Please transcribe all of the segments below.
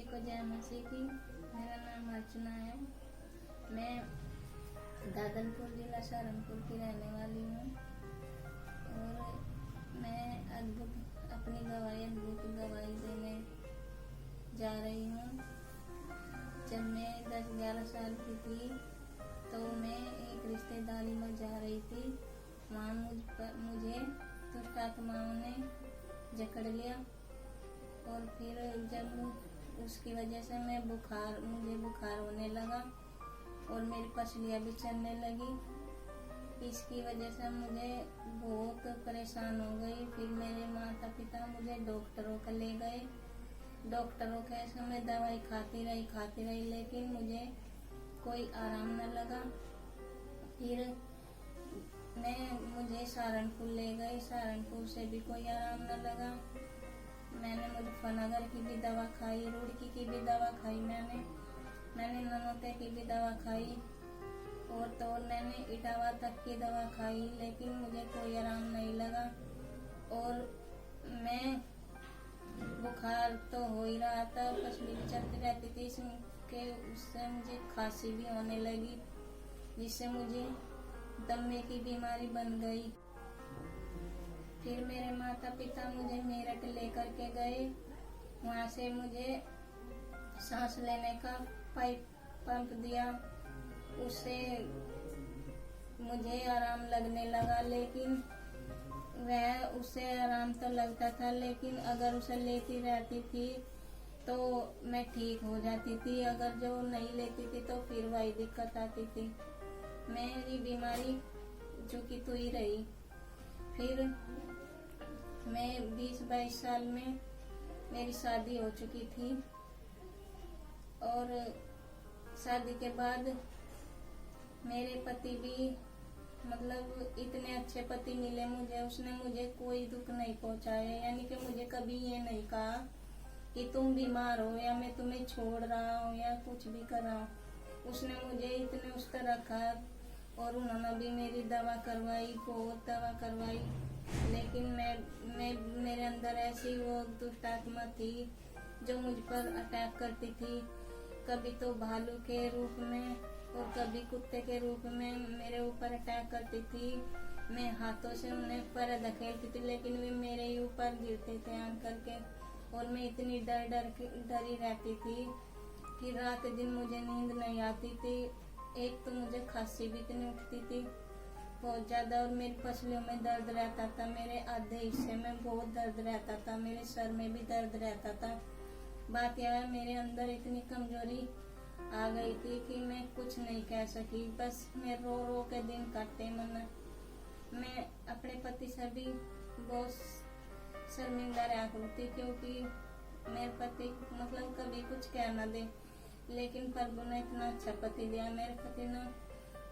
सभी को जय मसीह की। मेरा नाम अर्चना है। मैं दादनपुर जिला सहारनपुर की रहने वाली हूँ और मैं अपनी अद्भुत गवाही देने जा रही हूँ। जब मैं 10-11 साल की थी तो मैं एक रिश्तेदारी में जा रही थी। वहाँ मुझे दुष्ट आत्माओं ने जकड़ लिया और फिर जब उसकी वजह से मुझे बुखार होने लगा और मेरी पसलियाँ भी चलने लगी। इसकी वजह से मुझे बहुत परेशान हो गई। फिर मेरे माता पिता मुझे डॉक्टरों को ले गए। डॉक्टरों के समय दवाई खाती रही लेकिन मुझे कोई आराम न लगा। फिर मुझे सहारनपुर ले गए। सहारनपुर से भी कोई आराम न लगा। मैंने मुजफ्फरनगर की भी दवा खाई, रुड़की की भी दवा खाई, मैंने ननौते की भी दवा खाई और तो मैंने इटावा तक की दवा खाई लेकिन मुझे कोई आराम नहीं लगा। और मैं बुखार तो हो ही रहा था, पसली भी चलती रहती थी उससे मुझे खांसी भी होने लगी जिससे मुझे दमे की बीमारी बन गई। फिर मेरे माता पिता मुझे मेरठ लेकर के गए। वहाँ से मुझे सांस लेने का पंप दिया। उससे मुझे आराम लगने लगा लेकिन उससे आराम तो लगता था लेकिन अगर उसे लेती रहती थी तो मैं ठीक हो जाती थी। अगर जो नहीं लेती थी तो फिर वही दिक्कत आती थी। मेरी बीमारी झुकी तो ही रही। फिर मैं 20-22 साल में मेरी शादी हो चुकी थी और शादी के बाद मेरे पति भी इतने अच्छे पति मिले मुझे। उसने मुझे कोई दुख नहीं पहुंचाया, यानी कि मुझे कभी ये नहीं कहा कि तुम बीमार हो या मैं तुम्हें छोड़ रहा हूँ या कुछ भी कर रहा हूँ। उसने मुझे इतने उस तरह रखा और उन्होंने भी मेरी दवा करवाई, बहुत दवा करवाई लेकिन मेरे अंदर ऐसी वो दुष्ट आत्मा थी जो मुझ पर अटैक करती थी। कभी तो भालू के रूप में और कभी कुत्ते के रूप में मेरे ऊपर अटैक करती थी। मैं हाथों से उन्हें पर धकेलती थी लेकिन वे मेरे ही ऊपर गिरते थे आन करके और मैं इतनी डरी रहती थी कि रात दिन मुझे नींद नहीं आती थी। एक तो मुझे खांसी भी इतनी उठती थी बहुत ज्यादा और मेरी पसलियों में दर्द रहता था। मेरे आधे हिस्से में बहुत दर्द रहता था, मेरे सर में भी दर्द रहता था। बात यह है मेरे अंदर इतनी कमजोरी आ गई थी कि मैं कुछ नहीं कह सकी। बस मैं रो रो के दिन काटे। मैं अपने पति से भी बहुत शर्मिंदा रहा करती क्योंकि मेरे पति कभी कुछ कह न दे लेकिन प्रभु ने इतना अच्छा पति दिया। मेरे पति ने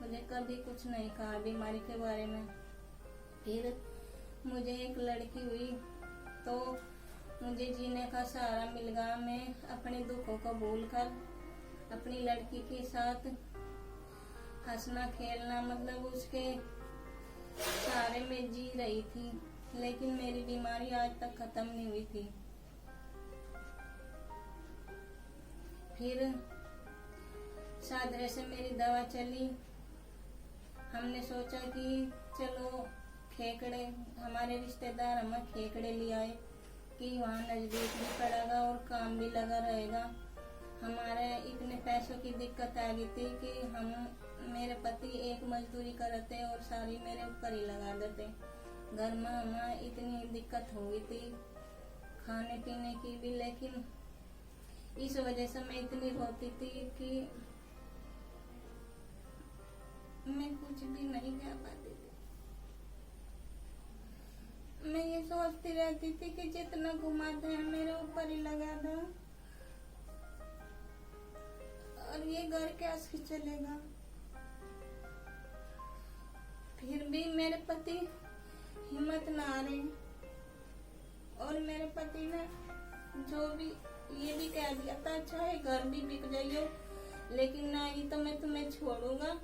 मुझे कभी कुछ नहीं कहा बीमारी के बारे में। फिर मुझे एक लड़की हुई तो मुझे जीने का सहारा मिल गया। मैं अपने दुखों को भूलकर अपनी लड़की के साथ हंसना खेलना उसके सहारे में जी रही थी लेकिन मेरी बीमारी आज तक खत्म नहीं हुई थी। फिर सादरे से मेरी दवा चली। हमने सोचा कि चलो खेकड़े, हमारे रिश्तेदार हमें खेकड़े ले आए कि वहाँ नजदीक भी पड़ेगा और काम भी लगा रहेगा। हमारे इतने पैसों की दिक्कत आ गई थी कि मेरे पति एक मजदूरी करते और सारी मेरे ऊपर ही लगा देते। घर में हमें इतनी दिक्कत हो गई थी खाने पीने की भी, लेकिन इस वजह से मैं इतनी रोती थी कि मैं कुछ भी नहीं कह पाती थी। मैं ये सोचती रहती थी कि जितना घुमाते हैं मेरे ऊपर ही लगा दो और ये घर कैसे चलेगा। फिर भी मेरे पति हिम्मत ना हारे और मेरे पति ने जो भी ये भी कह दिया था चाहे घर भी बिक जाइयो लेकिन ना ही तो मैं तुम्हें छोड़ूंगा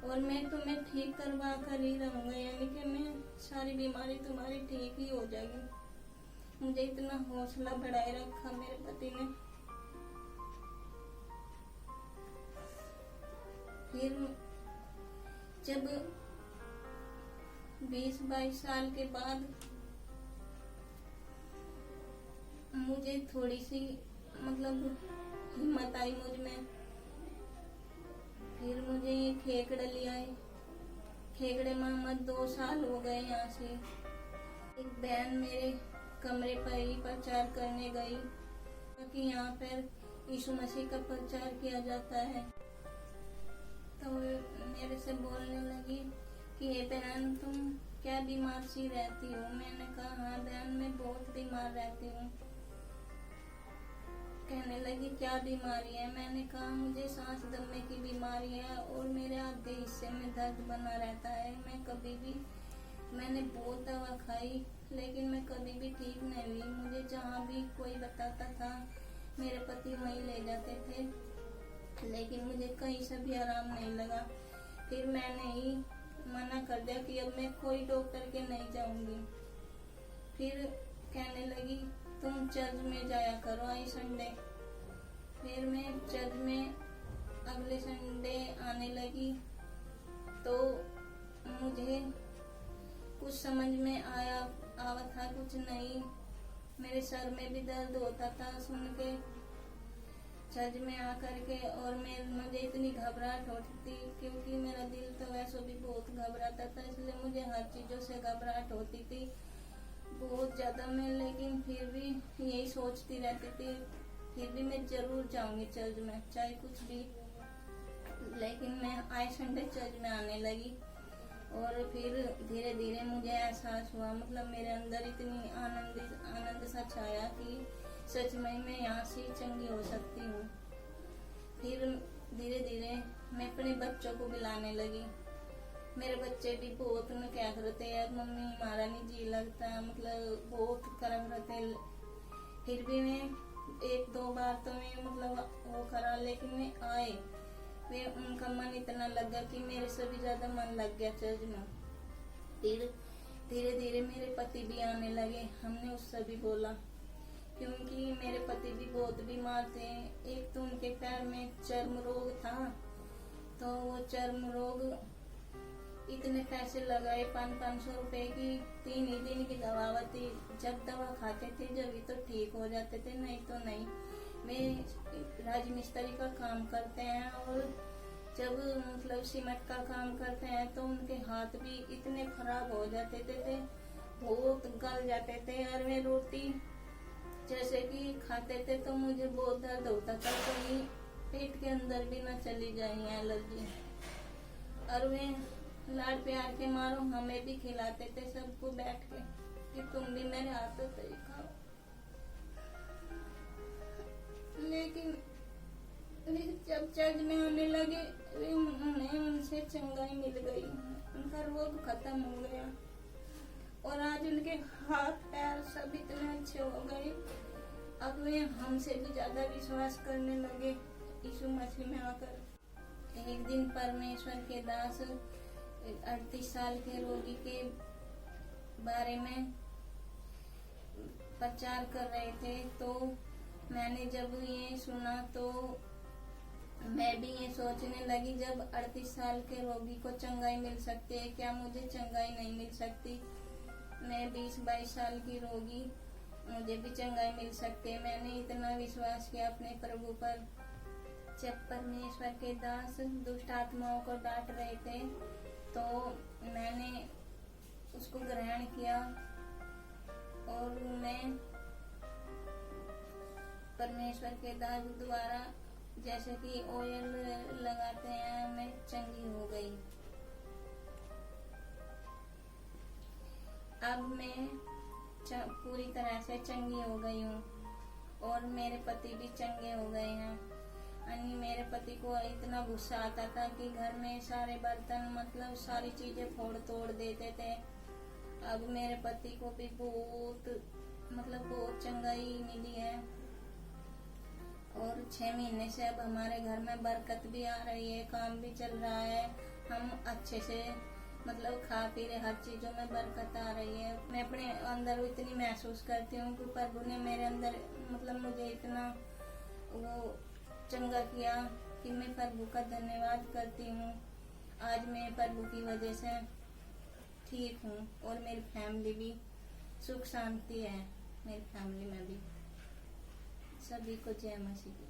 और मैं तुम्हें ठीक करवा कर ही रहूंगा, यानी कि मैं सारी बीमारी तुम्हारी ठीक ही हो जाएगी। मुझे इतना हौसला बढ़ाए रखा मेरे पति ने। फिर जब 20-22 साल के बाद मुझे थोड़ी सी मतलब हिम्मत आई मुझ में। फिर मुझे ये खेकड़े ले आए। खेकड़े मोहम्मद 2 साल हो गए यहाँ से। एक बहन मेरे कमरे पर ही प्रचार करने गई कि यहाँ पर यीशु मसीह का प्रचार किया जाता है। तो मेरे से बोलने लगी कि ये बहन तुम क्या बीमार सी रहती हो। मैंने कहा हाँ बहन मैं बहुत बीमार रहती हूँ। कहने लगी क्या बीमारी है। मैंने कहा मुझे सांस दमने की बीमारी है और मेरे आधे हिस्से में दर्द बना रहता है। मैंने बहुत दवा खाई लेकिन मैं कभी भी ठीक नहीं हुई। मुझे जहाँ भी कोई बताता था मेरे पति वहीं ले जाते थे लेकिन मुझे कहीं से भी आराम नहीं लगा। फिर मैंने ही मना कर दिया कि अब मैं कोई डॉक्टर के नहीं जाऊंगी। फिर कहने लगी तुम चर्च में जाया करो आई संडे। फिर मैं चर्च में अगले संडे आने लगी तो मुझे कुछ समझ में आवा था कुछ नहीं। मेरे सर में भी दर्द होता था सुन के चर्च में आकर के। और मुझे इतनी घबराहट होती थी क्योंकि मेरा दिल तो वैसे भी बहुत घबराता था, इसलिए मुझे हर चीजों से घबराहट होती थी बहुत ज्यादा में। लेकिन फिर भी यही सोचती रहती थी फिर भी मैं जरूर जाऊंगी चर्च में चाहे कुछ भी। लेकिन मैं आए संडे चर्च में आने लगी और फिर धीरे धीरे मुझे एहसास हुआ मतलब मेरे अंदर इतनी आनंद सा छाया कि सच में मैं यहाँ से चंगी हो सकती हूँ। फिर धीरे धीरे मैं अपने बच्चों को बुलाने लगी। मेरे बच्चे भी बहुत में क्या करते हैं मम्मी हमारा नहीं जी लगता मतलब बहुत कर्म रहते। फिर भी मैं 1-2 बार तो मैं मतलब वो करा लेकिन मैं आए फिर उनका मन इतना लग गया कि मेरे से भी ज्यादा मन लग गया चर्च में। फिर धीरे धीरे मेरे पति भी आने लगे। हमने उससे भी बोला क्योंकि मेरे पति भी बहुत बीमार थे। एक तो उनके पैर में चर्म रोग था तो वो चर्म रोग इतने पैसे लगाए 500-500 रुपए की 3 ही दिन की दवा होती। जब दवा खाते थे जब ही तो ठीक हो जाते थे नहीं तो नहीं। वे राजमिस्त्री का काम करते हैं और जब मतलब सीमेंट का काम करते हैं तो उनके हाथ भी इतने खराब हो जाते थे बहुत गल जाते थे। और वे रोटी जैसे कि खाते थे तो मुझे बहुत दर्द होता था कहीं पेट के अंदर भी न चली जाए एलर्जी। और वे लाड प्यार के मारो हमें भी खिलाते थे सबको बैठ के कि तुम भी मेरे हाथों से ही खाओ। लेकिन जब चर्च में आने लगे उन्हें उनसे चंगाई मिल गई। उनका रोग खत्म हो गया और आज उनके हाथ पैर सब इतने अच्छे हो गए। अब वे हमसे भी ज्यादा विश्वास करने लगे यीशु मसीह में आकर। एक दिन परमेश्वर के दास 38 साल के रोगी के बारे में प्रचार कर रहे थे तो मैंने जब ये सुना तो मैं भी ये सोचने लगी जब 38 साल के रोगी को चंगाई मिल सकती है क्या मुझे चंगाई नहीं मिल सकती। मैं 20-22 साल की रोगी मुझे भी चंगाई मिल सकती है। मैंने इतना विश्वास किया अपने प्रभु पर। जब परमेश्वर के दास दुष्ट आत्माओं को डांट रहे थे तो मैंने उसको ग्रहण किया और मैं परमेश्वर के दास द्वारा जैसे कि ऑयल लगाते हैं मैं चंगी हो गई। अब मैं पूरी तरह से चंगी हो गई हूँ और मेरे पति भी चंगे हो गए हैं। यानी मेरे पति को इतना गुस्सा आता था कि घर में सारे बर्तन मतलब सारी चीजें फोड़ तोड़ देते थे। अब मेरे पति को भी बहुत चंगाई मिली है और 6 महीने से अब हमारे घर में बरकत भी आ रही है काम भी चल रहा है। हम अच्छे से खा पी रहे हर चीजों में बरकत आ रही है। मैं अपने अंदर इतनी महसूस करती हूँ कि प्रभु ने मेरे अंदर मुझे इतना वो चंगा किया कि मैं प्रभु का धन्यवाद करती हूँ। आज मैं प्रभु की वजह से ठीक हूँ और मेरी फैमिली भी सुख शांति है, मेरी फैमिली में भी। सभी को जय मसीह की।